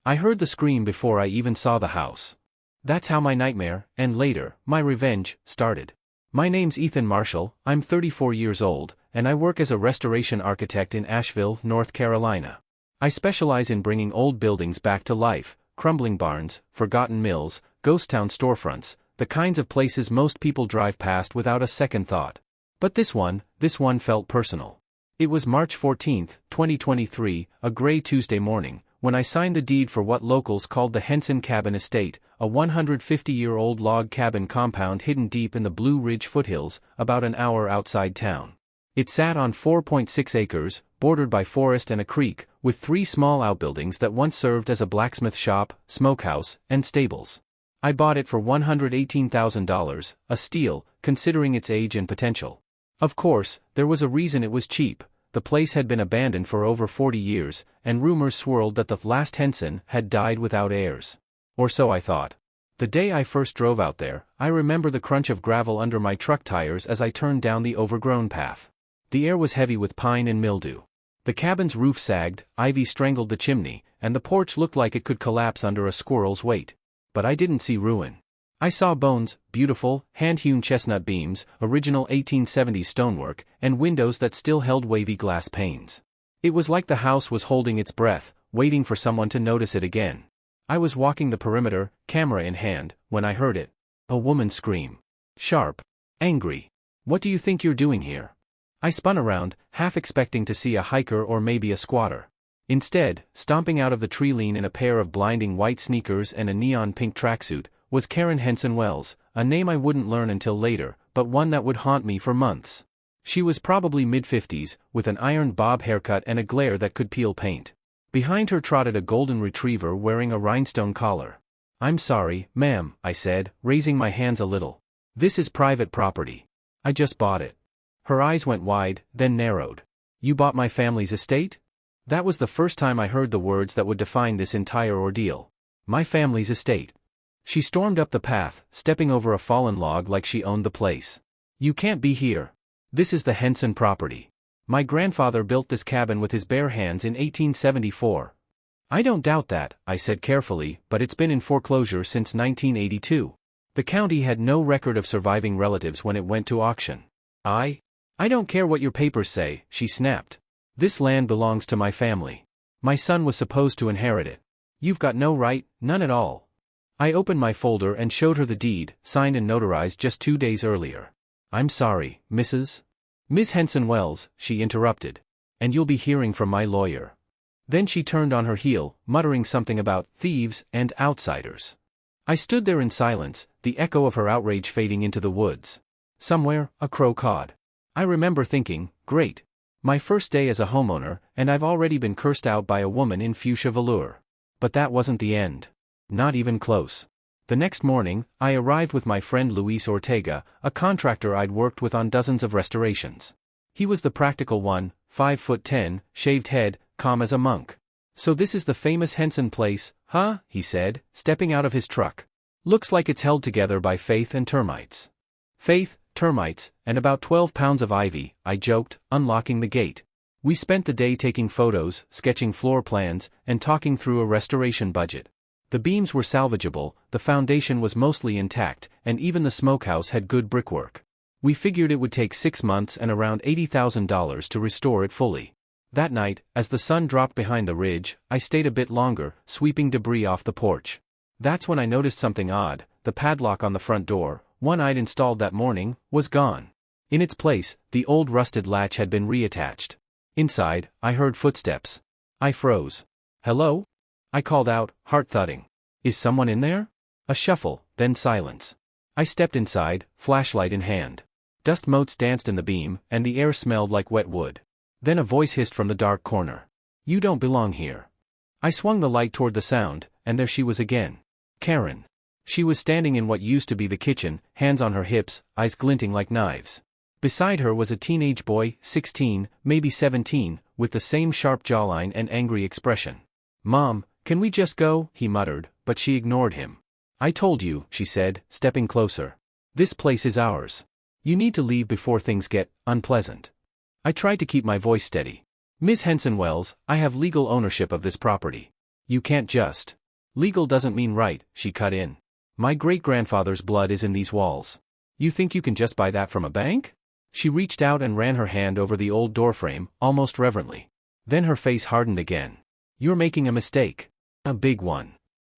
I heard the scream before I even saw the house. That's how my nightmare, and later, my revenge, started. My name's Ethan Marshall, I'm 34 years old, and I work as a restoration architect in Asheville, North Carolina. I specialize in bringing old buildings back to life, crumbling barns, forgotten mills, ghost town storefronts, the kinds of places most people drive past without a second thought. But this one felt personal. It was March 14, 2023, a gray Tuesday morning, when I signed the deed for what locals called the Henson Cabin Estate, a 150-year-old log cabin compound hidden deep in the Blue Ridge foothills, about an hour outside town. It sat on 4.6 acres, bordered by forest and a creek, with 3 small outbuildings that once served as a blacksmith shop, smokehouse, and stables. I bought it for $118,000, a steal, considering its age and potential. Of course, there was a reason it was cheap. The place had been abandoned for over 40 years, and rumors swirled that the last Henson had died without heirs. Or so I thought. The day I first drove out there, I remember the crunch of gravel under my truck tires as I turned down the overgrown path. The air was heavy with pine and mildew. The cabin's roof sagged, ivy strangled the chimney, and the porch looked like it could collapse under a squirrel's weight. But I didn't see ruin. I saw bones, beautiful, hand-hewn chestnut beams, original 1870s stonework, and windows that still held wavy glass panes. It was like the house was holding its breath, waiting for someone to notice it again. I was walking the perimeter, camera in hand, when I heard it. A woman scream. Sharp. Angry. "What do you think you're doing here?" I spun around, half expecting to see a hiker or maybe a squatter. Instead, stomping out of the tree lean in a pair of blinding white sneakers and a neon pink tracksuit, was Karen Henson Wells, a name I wouldn't learn until later, but one that would haunt me for months. She was probably mid-50s, with an ironed bob haircut and a glare that could peel paint. Behind her trotted a golden retriever wearing a rhinestone collar. "I'm sorry, ma'am," I said, raising my hands a little. "This is private property. I just bought it." Her eyes went wide, then narrowed. "You bought my family's estate?" That was the first time I heard the words that would define this entire ordeal. My family's estate. She stormed up the path, stepping over a fallen log like she owned the place. "You can't be here. This is the Henson property. My grandfather built this cabin with his bare hands in 1874. "I don't doubt that," I said carefully, "but it's been in foreclosure since 1982. The county had no record of surviving relatives when it went to auction." I don't care what your papers say," she snapped. "This land belongs to my family. My son was supposed to inherit it. You've got no right, none at all." I opened my folder and showed her the deed, signed and notarized just 2 days earlier. "I'm sorry, Mrs. Henson Wells," she interrupted. "And you'll be hearing from my lawyer." Then she turned on her heel, muttering something about thieves and outsiders. I stood there in silence, the echo of her outrage fading into the woods. Somewhere, a crow cawed. I remember thinking, great. My first day as a homeowner, and I've already been cursed out by a woman in fuchsia velour. But that wasn't the end. Not even close. The next morning, I arrived with my friend Luis Ortega, a contractor I'd worked with on dozens of restorations. He was the practical one, 5'10", shaved head, calm as a monk. "So this is the famous Henson place, huh?" he said, stepping out of his truck. "Looks like it's held together by faith and termites." "Faith, termites, and about 12 pounds of ivy," I joked, unlocking the gate. We spent the day taking photos, sketching floor plans, and talking through a restoration budget. The beams were salvageable, the foundation was mostly intact, and even the smokehouse had good brickwork. We figured it would take 6 months and around $80,000 to restore it fully. That night, as the sun dropped behind the ridge, I stayed a bit longer, sweeping debris off the porch. That's when I noticed something odd. The padlock on the front door, one I'd installed that morning, was gone. In its place, the old rusted latch had been reattached. Inside, I heard footsteps. I froze. "Hello?" I called out, heart thudding. "Is someone in there?" A shuffle, then silence. I stepped inside, flashlight in hand. Dust motes danced in the beam, and the air smelled like wet wood. Then a voice hissed from the dark corner. "You don't belong here." I swung the light toward the sound, and there she was again. Karen. She was standing in what used to be the kitchen, hands on her hips, eyes glinting like knives. Beside her was a teenage boy, 16, maybe 17, with the same sharp jawline and angry expression. "Mom, can we just go?" he muttered, but she ignored him. "I told you," she said, stepping closer. "This place is ours. You need to leave before things get unpleasant." I tried to keep my voice steady. "Ms. Henson Wells, I have legal ownership of this property. You can't just. Legal doesn't mean right, she cut in. My great-grandfather's blood is in these walls. You think you can just buy that from a bank? She reached out and ran her hand over the old doorframe, almost reverently. Then her face hardened again. You're making a mistake. A big one.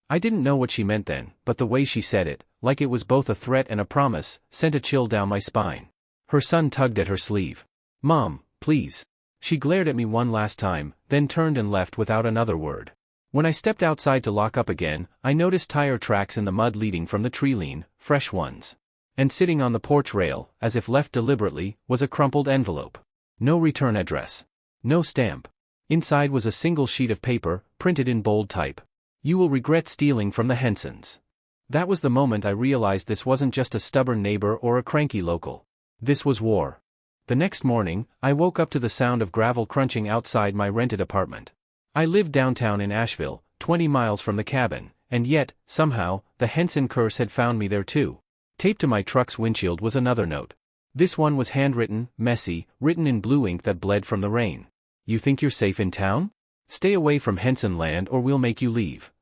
I didn't know what she meant then, but the way she said it, like it was both a threat and a promise, sent a chill down my spine. Her son tugged at her sleeve. Mom, please. She glared at me one last time, then turned and left without another word. When I stepped outside to lock up again, I noticed tire tracks in the mud leading from the tree lean, fresh ones. And sitting on the porch rail, as if left deliberately, was a crumpled envelope. No return address. No stamp. Inside was a single sheet of paper, printed in bold type. You will regret stealing from the Hensons. That was the moment I realized this wasn't just a stubborn neighbor or a cranky local. This was war. The next morning, I woke up to the sound of gravel crunching outside my rented apartment. I lived downtown in Asheville, 20 miles from the cabin, and yet, somehow, the Henson curse had found me there too. Taped to my truck's windshield was another note. This one was handwritten, messy, written in blue ink that bled from the rain. You think you're safe in town? Stay away from Henson land or we'll make you leave.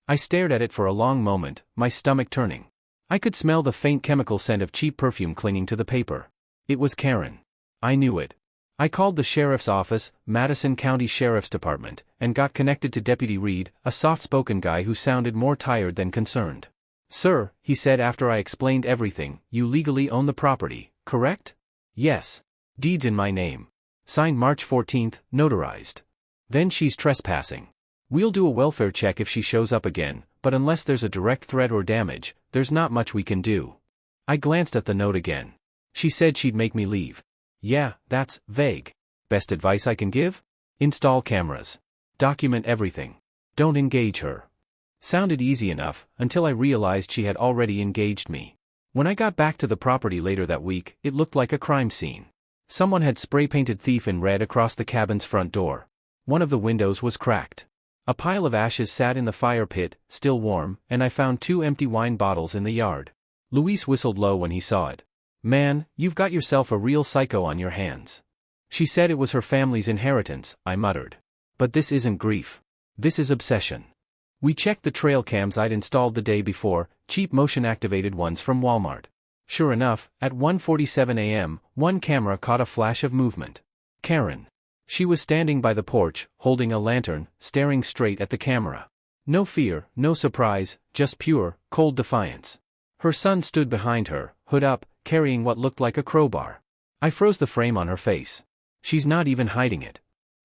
I stared at it for a long moment, my stomach turning. I could smell the faint chemical scent of cheap perfume clinging to the paper. It was Karen. I knew it. I called the sheriff's office, Madison County Sheriff's Department, and got connected to Deputy Reed, a soft-spoken guy who sounded more tired than concerned. Sir, he said after I explained everything, you legally own the property, correct? Yes. Deeds in my name. Signed March 14th, notarized. Then she's trespassing. We'll do a welfare check if she shows up again, but unless there's a direct threat or damage, there's not much we can do. I glanced at the note again. She said she'd make me leave. Yeah, that's vague. Best advice I can give? Install cameras. Document everything. Don't engage her. Sounded easy enough, until I realized she had already engaged me. When I got back to the property later that week, it looked like a crime scene. Someone had spray-painted thief in red across the cabin's front door. One of the windows was cracked. A pile of ashes sat in the fire pit, still warm, and I found 2 empty wine bottles in the yard. Luis whistled low when he saw it. Man, you've got yourself a real psycho on your hands. She said it was her family's inheritance, I muttered. But this isn't grief. This is obsession. We checked the trail cams I'd installed the day before, cheap motion-activated ones from Walmart. Sure enough, at 1:47 a.m., one camera caught a flash of movement. Karen. She was standing by the porch, holding a lantern, staring straight at the camera. No fear, no surprise, just pure, cold defiance. Her son stood behind her, hood up, carrying what looked like a crowbar. I froze the frame on her face. She's not even hiding it.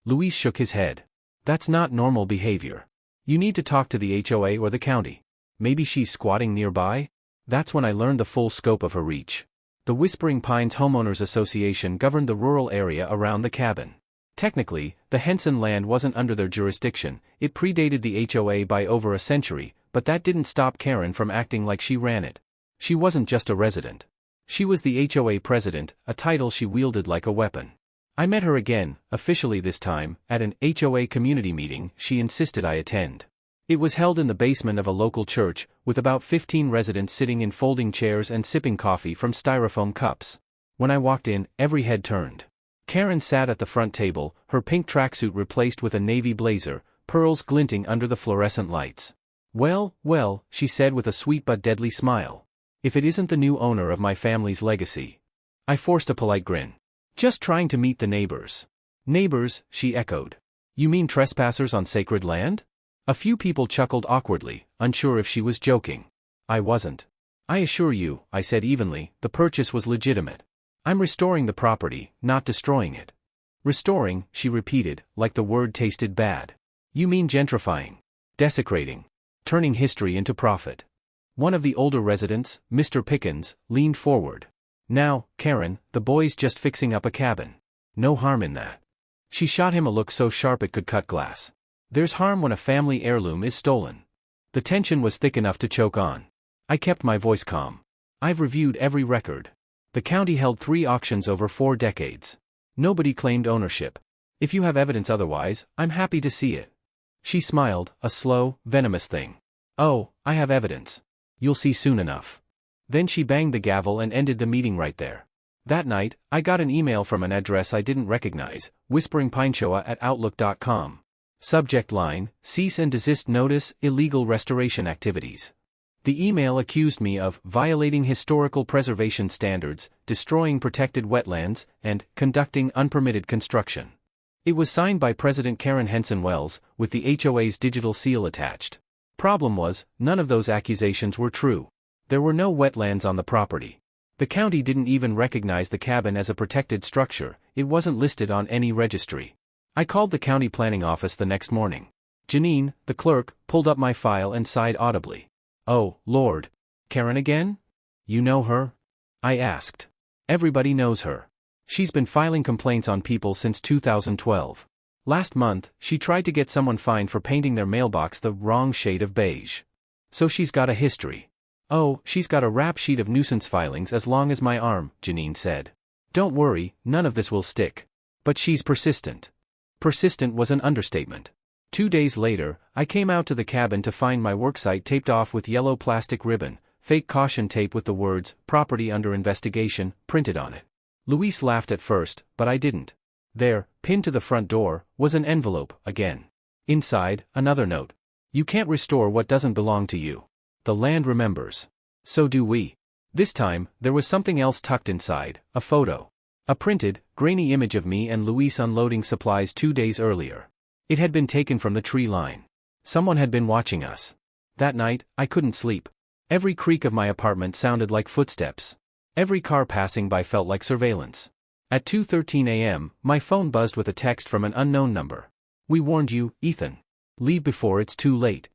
Luis shook his head. That's not normal behavior. You need to talk to the HOA or the county. Maybe she's squatting nearby? That's when I learned the full scope of her reach. The Whispering Pines Homeowners Association governed the rural area around the cabin. Technically, the Henson land wasn't under their jurisdiction, it predated the HOA by over a century, but that didn't stop Karen from acting like she ran it. She wasn't just a resident. She was the HOA President, a title she wielded like a weapon. I met her again, officially this time, at an HOA community meeting she insisted I attend. It was held in the basement of a local church, with about 15 residents sitting in folding chairs and sipping coffee from styrofoam cups. When I walked in, every head turned. Karen sat at the front table, her pink tracksuit replaced with a navy blazer, pearls glinting under the fluorescent lights. Well, well, she said with a sweet but deadly smile. If it isn't the new owner of my family's legacy. I forced a polite grin. Just trying to meet the neighbors. Neighbors, she echoed. You mean trespassers on sacred land? A few people chuckled awkwardly, unsure if she was joking. I wasn't. I assure you, I said evenly, the purchase was legitimate. I'm restoring the property, not destroying it. Restoring, she repeated, like the word tasted bad. You mean gentrifying. Desecrating. Turning history into profit. One of the older residents, Mr. Pickens, leaned forward. Now, Karen, the boy's just fixing up a cabin. No harm in that. She shot him a look so sharp it could cut glass. There's harm when a family heirloom is stolen. The tension was thick enough to choke on. I kept my voice calm. I've reviewed every record. The county held 3 auctions over 4 decades. Nobody claimed ownership. If you have evidence otherwise, I'm happy to see it. She smiled, a slow, venomous thing. Oh, I have evidence. You'll see soon enough. Then she banged the gavel and ended the meeting right there. That night, I got an email from an address I didn't recognize, whisperingpineshoa@outlook.com. Subject line, cease and desist notice, illegal restoration activities. The email accused me of violating historical preservation standards, destroying protected wetlands, and conducting unpermitted construction. It was signed by President Karen Henson Wells, with the HOA's digital seal attached. Problem was, none of those accusations were true. There were no wetlands on the property. The county didn't even recognize the cabin as a protected structure, it wasn't listed on any registry. I called the county planning office the next morning. Janine, the clerk, pulled up my file and sighed audibly. "Oh, Lord. Karen again? You know her?" I asked. "Everybody knows her. She's been filing complaints on people since 2012. Last month, she tried to get someone fined for painting their mailbox the wrong shade of beige. So she's got a history." "Oh, she's got a rap sheet of nuisance filings as long as my arm," Janine said. "Don't worry, none of this will stick. But she's persistent." Persistent was an understatement. 2 days later, I came out to the cabin to find my worksite taped off with yellow plastic ribbon, fake caution tape with the words, "Property under investigation," printed on it. Luis laughed at first, but I didn't. There, pinned to the front door, was an envelope, again. Inside, another note. "You can't restore what doesn't belong to you. The land remembers. So do we." This time, there was something else tucked inside, a photo. A printed, grainy image of me and Luis unloading supplies 2 days earlier. It had been taken from the tree line. Someone had been watching us. That night, I couldn't sleep. Every creak of my apartment sounded like footsteps. Every car passing by felt like surveillance. At 2:13 a.m., my phone buzzed with a text from an unknown number. "We warned you, Ethan. Leave before it's too late."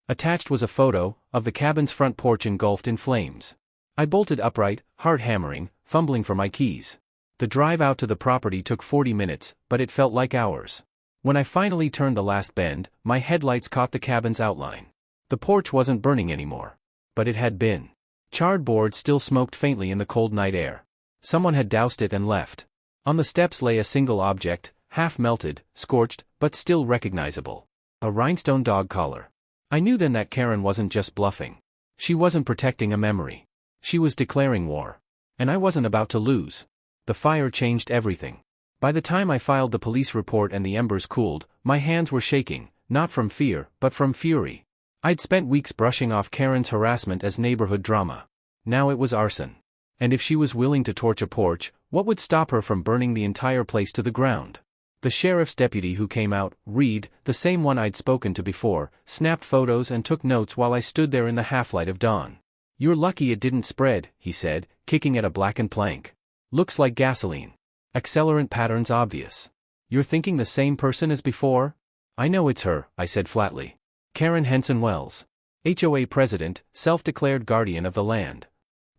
Attached was a photo of the cabin's front porch engulfed in flames. I bolted upright, heart hammering, fumbling for my keys. The drive out to the property took 40 minutes, but it felt like hours. When I finally turned the last bend, my headlights caught the cabin's outline. The porch wasn't burning anymore. But it had been. Charred boards still smoked faintly in the cold night air. Someone had doused it and left. On the steps lay a single object, half melted, scorched, but still recognizable. A rhinestone dog collar. I knew then that Karen wasn't just bluffing. She wasn't protecting a memory. She was declaring war. And I wasn't about to lose. The fire changed everything. By the time I filed the police report and the embers cooled, my hands were shaking, not from fear, but from fury. I'd spent weeks brushing off Karen's harassment as neighborhood drama. Now it was arson. And if she was willing to torch a porch, what would stop her from burning the entire place to the ground? The sheriff's deputy who came out, Reed, the same one I'd spoken to before, snapped photos and took notes while I stood there in the half-light of dawn. "You're lucky it didn't spread," he said, kicking at a blackened plank. "Looks like gasoline. Accelerant patterns obvious. You're thinking the same person as before?" "I know it's her," I said flatly. "Karen Henson Wells. HOA President, self-declared guardian of the land."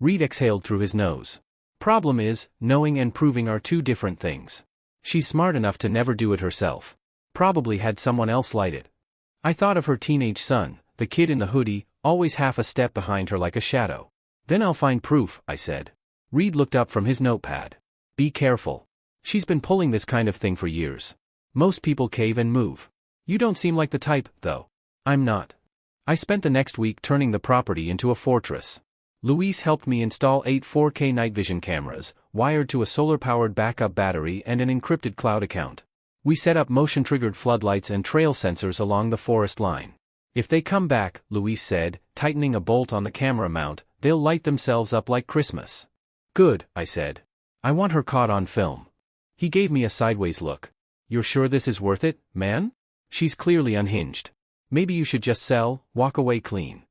Reed exhaled through his nose. "Problem is, knowing and proving are two different things. She's smart enough to never do it herself. Probably had someone else light it. I thought of her teenage son, the kid in the hoodie, always half a step behind her like a shadow. Then I'll find proof," I said. Reed looked up from his notepad. "Be careful. She's been pulling this kind of thing for years. Most people cave and move. You don't seem like the type, though." "I'm not." I spent the next week turning the property into a fortress. Luis helped me install 8 4K night vision cameras, wired to a solar-powered backup battery and an encrypted cloud account. We set up motion-triggered floodlights and trail sensors along the forest line. "If they come back," Luis said, tightening a bolt on the camera mount, "they'll light themselves up like Christmas." "Good," I said. "I want her caught on film." He gave me a sideways look. "You're sure this is worth it, man? She's clearly unhinged. Maybe you should just sell, walk away clean."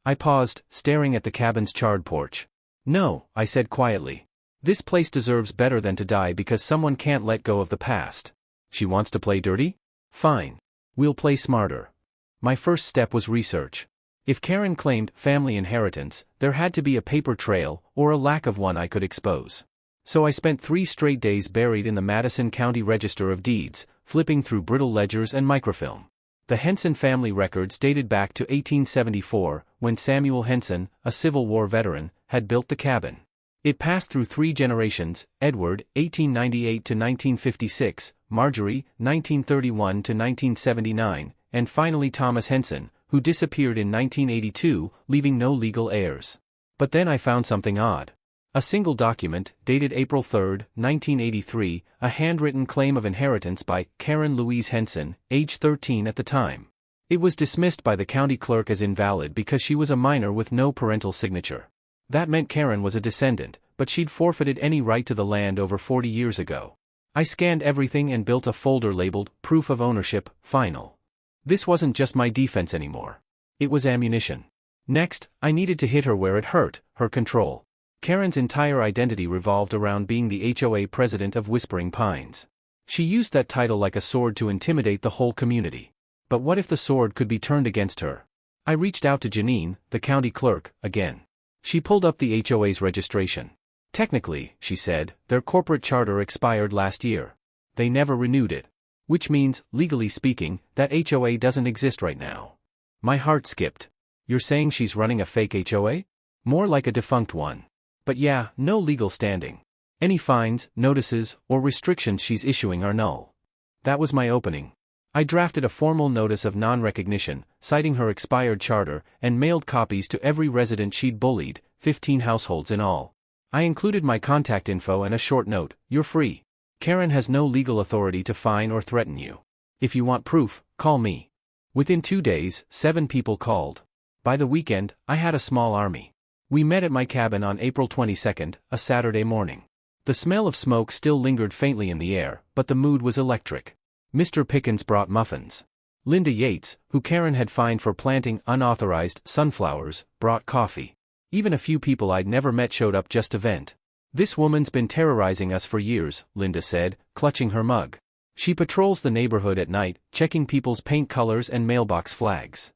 I paused, staring at the cabin's charred porch. "No," I said quietly. "This place deserves better than to die because someone can't let go of the past. She wants to play dirty? Fine. We'll play smarter." My first step was research. If Karen claimed family inheritance, there had to be a paper trail, or a lack of one I could expose. So I spent 3 straight days buried in the Madison County Register of Deeds, flipping through brittle ledgers and microfilm. The Henson family records dated back to 1874, when Samuel Henson, a Civil War veteran, had built the cabin. It passed through 3 generations: Edward, 1898 to 1956, Marjorie, 1931 to 1979, and finally Thomas Henson, who disappeared in 1982, leaving no legal heirs. But then I found something odd. A single document, dated April 3, 1983, a handwritten claim of inheritance by Karen Louise Henson, age 13 at the time. It was dismissed by the county clerk as invalid because she was a minor with no parental signature. That meant Karen was a descendant, but she'd forfeited any right to the land over 40 years ago. I scanned everything and built a folder labeled, Proof of Ownership, Final. This wasn't just my defense anymore. It was ammunition. Next, I needed to hit her where it hurt, her control. Karen's entire identity revolved around being the HOA President of Whispering Pines. She used that title like a sword to intimidate the whole community. But what if the sword could be turned against her? I reached out to Janine, the county clerk, again. She pulled up the HOA's registration. Technically, she said, their corporate charter expired last year. They never renewed it. Which means, legally speaking, that HOA doesn't exist right now. My heart skipped. You're saying she's running a fake HOA? More like a defunct one. But yeah, no legal standing. Any fines, notices, or restrictions she's issuing are null. That was my opening. I drafted a formal notice of non-recognition, citing her expired charter, and mailed copies to every resident she'd bullied, 15 households in all. I included my contact info and a short note, "You're free. Karen has no legal authority to fine or threaten you. If you want proof, call me." Within 2 days, 7 people called. By the weekend, I had a small army. We met at my cabin on April 22, a Saturday morning. The smell of smoke still lingered faintly in the air, but the mood was electric. Mr. Pickens brought muffins. Linda Yates, who Karen had fined for planting unauthorized sunflowers, brought coffee. Even a few people I'd never met showed up just to vent. "This woman's been terrorizing us for years," Linda said, clutching her mug. "She patrols the neighborhood at night, checking people's paint colors and mailbox flags.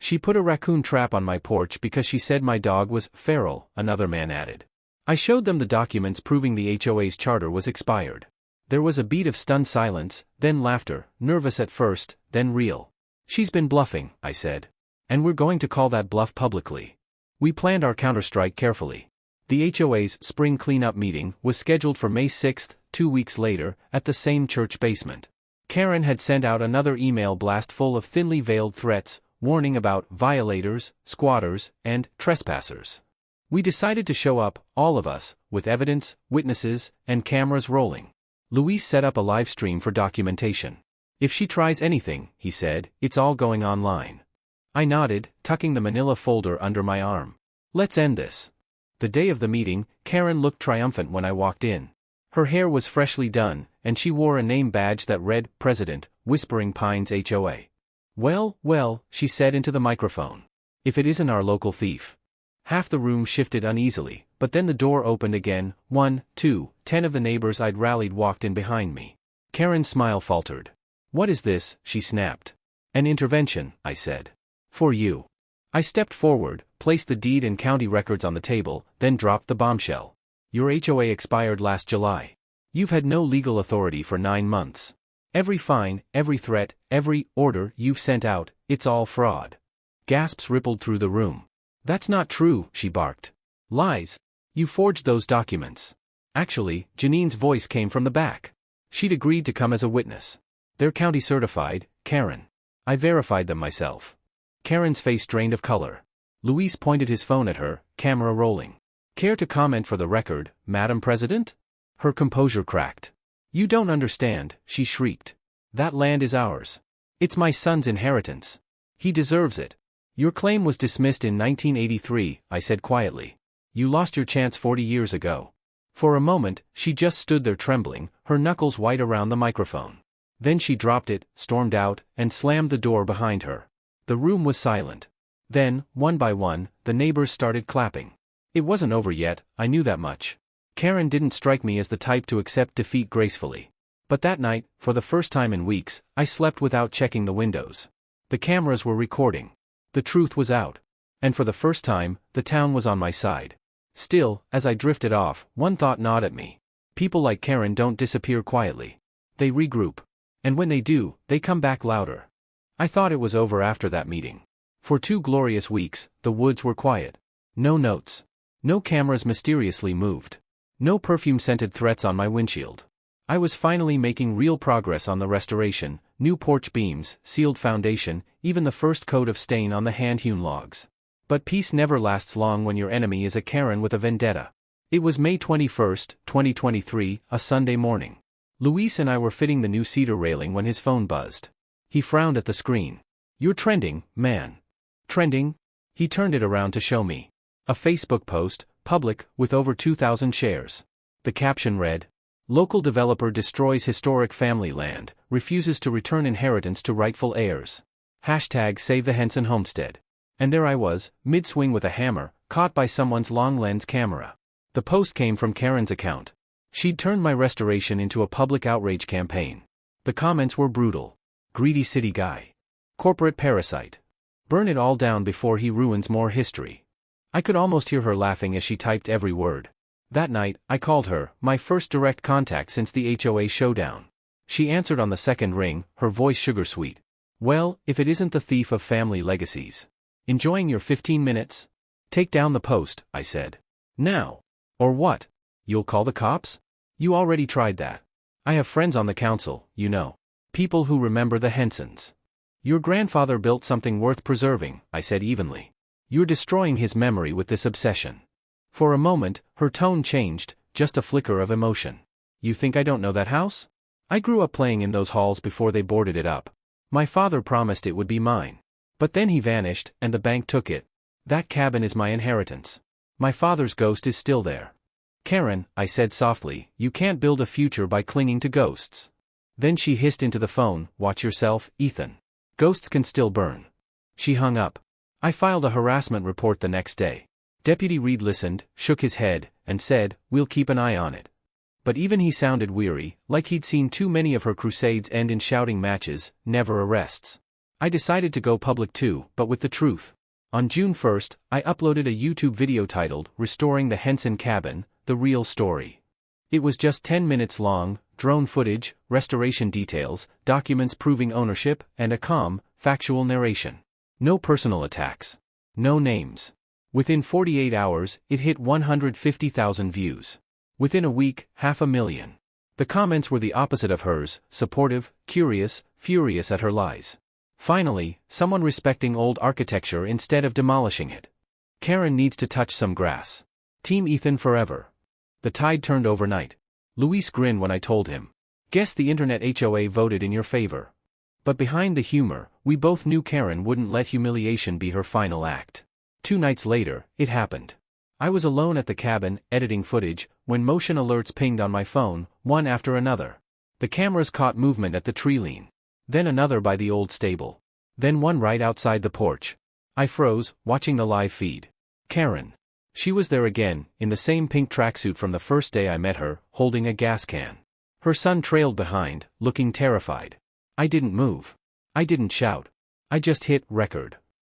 She put a raccoon trap on my porch because she said my dog was feral," another man added. I showed them the documents proving the HOA's charter was expired. There was a beat of stunned silence, then laughter, nervous at first, then real. "She's been bluffing," I said. "And we're going to call that bluff publicly." We planned our counterstrike carefully. The HOA's spring cleanup meeting was scheduled for May 6, 2 weeks later, at the same church basement. Karen had sent out another email blast full of thinly veiled threats, warning about violators, squatters, and trespassers. We decided to show up, all of us, with evidence, witnesses, and cameras rolling. Luis set up a live stream for documentation. "If she tries anything," he said, "it's all going online." I nodded, tucking the manila folder under my arm. "Let's end this." The day of the meeting, Karen looked triumphant when I walked in. Her hair was freshly done, and she wore a name badge that read, President, Whispering Pines HOA. "Well, well," she said into the microphone. "If it isn't our local thief." Half the room shifted uneasily, but then the door opened again. 1, 2, 10 of the neighbors I'd rallied walked in behind me. Karen's smile faltered. "What is this?" she snapped. "An intervention," I said. "For you." I stepped forward, placed the deed and county records on the table, then dropped the bombshell. "Your HOA expired last July. You've had no legal authority for 9 months. Every fine, every threat, every order you've sent out, it's all fraud." Gasps rippled through the room. "That's not true," she barked. "Lies. You forged those documents." Actually, Janine's voice came from the back. She'd agreed to come as a witness. "They're county certified, Karen. I verified them myself." Karen's face drained of color. Luis pointed his phone at her, camera rolling. "Care to comment for the record, Madam President?" Her composure cracked. "You don't understand," she shrieked. "That land is ours. It's my son's inheritance. He deserves it. Your claim was dismissed in 1983, I said quietly. You lost your chance 40 years ago." For a moment, she just stood there trembling, her knuckles white around the microphone. Then she dropped it, stormed out, and slammed the door behind her. The room was silent. Then, one by one, the neighbors started clapping. It wasn't over yet, I knew that much. Karen didn't strike me as the type to accept defeat gracefully. But that night, for the first time in weeks, I slept without checking the windows. The cameras were recording. The truth was out. And for the first time, the town was on my side. Still, as I drifted off, one thought gnawed at me. People like Karen don't disappear quietly. They regroup. And when they do, they come back louder. I thought it was over after that meeting. For 2 glorious weeks, the woods were quiet. No notes. No cameras mysteriously moved. No perfume-scented threats on my windshield. I was finally making real progress on the restoration, new porch beams, sealed foundation, even the first coat of stain on the hand-hewn logs. But peace never lasts long when your enemy is a Karen with a vendetta. It was May 21st, 2023, a Sunday morning. Luis and I were fitting the new cedar railing when his phone buzzed. He frowned at the screen. "You're trending, man." "Trending?" He turned it around to show me. A Facebook post, public, with over 2,000 shares. The caption read, "Local developer destroys historic family land, refuses to return inheritance to rightful heirs. Hashtag save the Henson homestead." And there I was, mid-swing with a hammer, caught by someone's long-lens camera. The post came from Karen's account. She'd turned my restoration into a public outrage campaign. The comments were brutal. "Greedy city guy. Corporate parasite. Burn it all down before he ruins more history." I could almost hear her laughing as she typed every word. That night, I called her, my first direct contact since the HOA showdown. She answered on the second ring, her voice sugar-sweet. "Well, if it isn't the thief of family legacies. Enjoying your 15 minutes? Take down the post," I said. "Now. Or what? You'll call the cops? You already tried that. I have friends on the council, you know. People who remember the Hensons. Your grandfather built something worth preserving," I said evenly. "You're destroying his memory with this obsession." For a moment, her tone changed, just a flicker of emotion. "You think I don't know that house? I grew up playing in those halls before they boarded it up. My father promised it would be mine. But then he vanished, and the bank took it. That cabin is my inheritance. My father's ghost is still there." "Karen," I said softly, "you can't build a future by clinging to ghosts." Then she hissed into the phone, "Watch yourself, Ethan. Ghosts can still burn." She hung up. I filed a harassment report the next day. Deputy Reed listened, shook his head, and said, "We'll keep an eye on it." But even he sounded weary, like he'd seen too many of her crusades end in shouting matches, never arrests. I decided to go public too, but with the truth. On June 1st, I uploaded a YouTube video titled, "Restoring the Henson Cabin, the Real Story." It was just 10 minutes long, drone footage, restoration details, documents proving ownership, and a calm, factual narration. No personal attacks. No names. Within 48 hours, it hit 150,000 views. Within a week, 500,000. The comments were the opposite of hers, supportive, curious, furious at her lies. Finally, someone respecting old architecture instead of demolishing it. "Karen needs to touch some grass. Team Ethan forever." The tide turned overnight. Luis grinned when I told him. "Guess the internet HOA voted in your favor." But behind the humor, we both knew Karen wouldn't let humiliation be her final act. 2 nights later, it happened. I was alone at the cabin, editing footage, when motion alerts pinged on my phone, one after another. The cameras caught movement at the tree lean. Then another by the old stable. Then one right outside the porch. I froze, watching the live feed. Karen. She was there again, in the same pink tracksuit from the first day I met her, holding a gas can. Her son trailed behind, looking terrified. I didn't move. I didn't shout. I just hit record.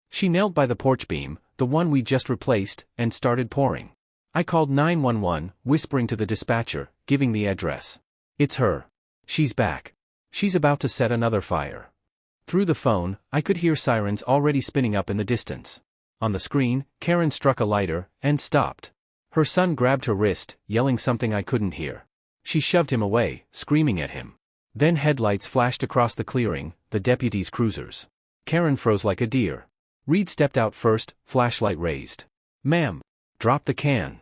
She knelt by the porch beam, the one we just replaced, and started pouring. I called 911, whispering to the dispatcher, giving the address. "It's her. She's back. She's about to set another fire." Through the phone, I could hear sirens already spinning up in the distance. On the screen, Karen struck a lighter, and stopped. Her son grabbed her wrist, yelling something I couldn't hear. She shoved him away, screaming at him. Then headlights flashed across the clearing, the deputy's cruisers. Karen froze like a deer. Reed stepped out first, flashlight raised. "Ma'am." Dropped the can.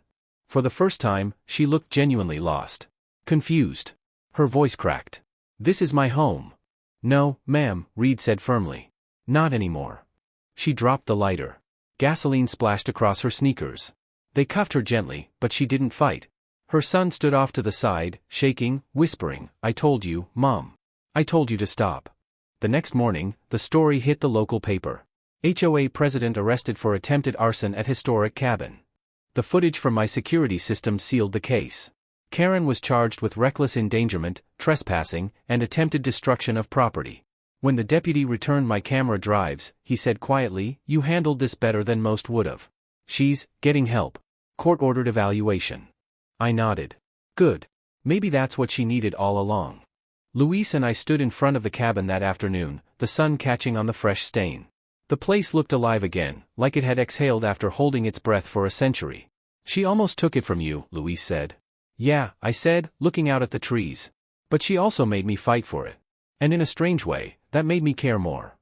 For the first time, she looked genuinely lost. Confused. Her voice cracked. "This is my home." "No, ma'am," Reed said firmly. "Not anymore." She dropped the lighter. Gasoline splashed across her sneakers. They cuffed her gently, but she didn't fight. Her son stood off to the side, shaking, whispering, "I told you, Mom. I told you to stop." The next morning, the story hit the local paper. HOA President arrested for attempted arson at historic cabin. The footage from my security system sealed the case. Karen was charged with reckless endangerment, trespassing, and attempted destruction of property. When the deputy returned my camera drives, he said quietly, "You handled this better than most would've. She's getting help. Court-ordered evaluation." I nodded. "Good. Maybe that's what she needed all along." Luis and I stood in front of the cabin that afternoon, the sun catching on the fresh stain. The place looked alive again, like it had exhaled after holding its breath for a century. "She almost took it from you," Luis said. "Yeah," I said, looking out at the trees. "But she also made me fight for it. And in a strange way, that made me care more."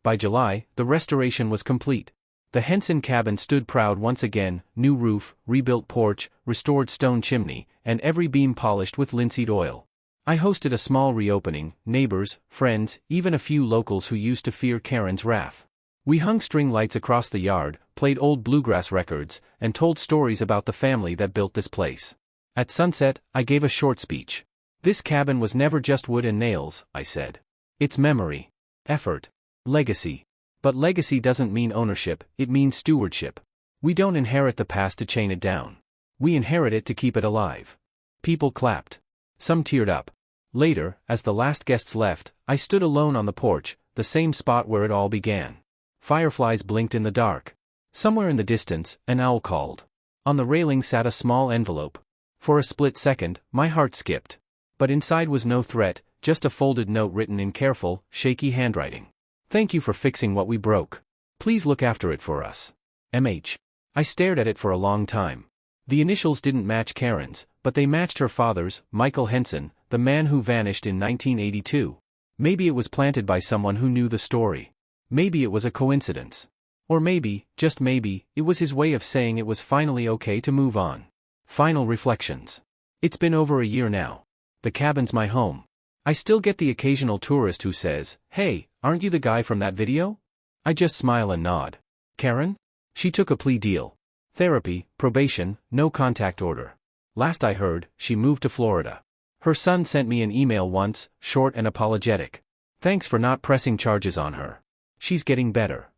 By July, the restoration was complete. The Henson cabin stood proud once again, new roof, rebuilt porch, restored stone chimney, and every beam polished with linseed oil. I hosted a small reopening, neighbors, friends, even a few locals who used to fear Karen's wrath. We hung string lights across the yard, played old bluegrass records, and told stories about the family that built this place. At sunset, I gave a short speech. This cabin was never just wood and nails, I said. It's memory, effort, legacy. But legacy doesn't mean ownership, it means stewardship. We don't inherit the past to chain it down. We inherit it to keep it alive. People clapped. Some teared up. Later, as the last guests left, I stood alone on the porch, the same spot where it all began. Fireflies blinked in the dark. Somewhere in the distance, an owl called. On the railing sat a small envelope. For a split second, my heart skipped. But inside was no threat, just a folded note written in careful, shaky handwriting. Thank you for fixing what we broke. Please look after it for us. MH. I stared at it for a long time. The initials didn't match Karen's, but they matched her father's, Michael Henson, the man who vanished in 1982. Maybe it was planted by someone who knew the story. Maybe it was a coincidence. Or maybe, just maybe, it was his way of saying it was finally okay to move on. Final reflections. It's been over a year now. The cabin's my home. I still get the occasional tourist who says, "Hey, aren't you the guy from that video?" I just smile and nod. Karen? She took a plea deal. Therapy, probation, no contact order. Last I heard, she moved to Florida. Her son sent me an email once, short and apologetic. Thanks for not pressing charges on her. She's getting better.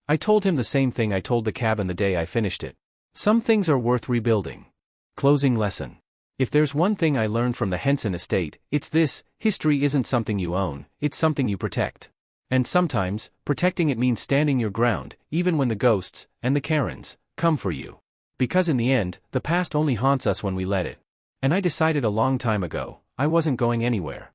I told him the same thing I told the cabin the day I finished it. Some things are worth rebuilding. Closing lesson. If there's one thing I learned from the Henson estate, it's this: history isn't something you own, it's something you protect. And sometimes, protecting it means standing your ground, even when the ghosts, and the Karens, come for you. Because in the end, the past only haunts us when we let it. And I decided a long time ago, I wasn't going anywhere.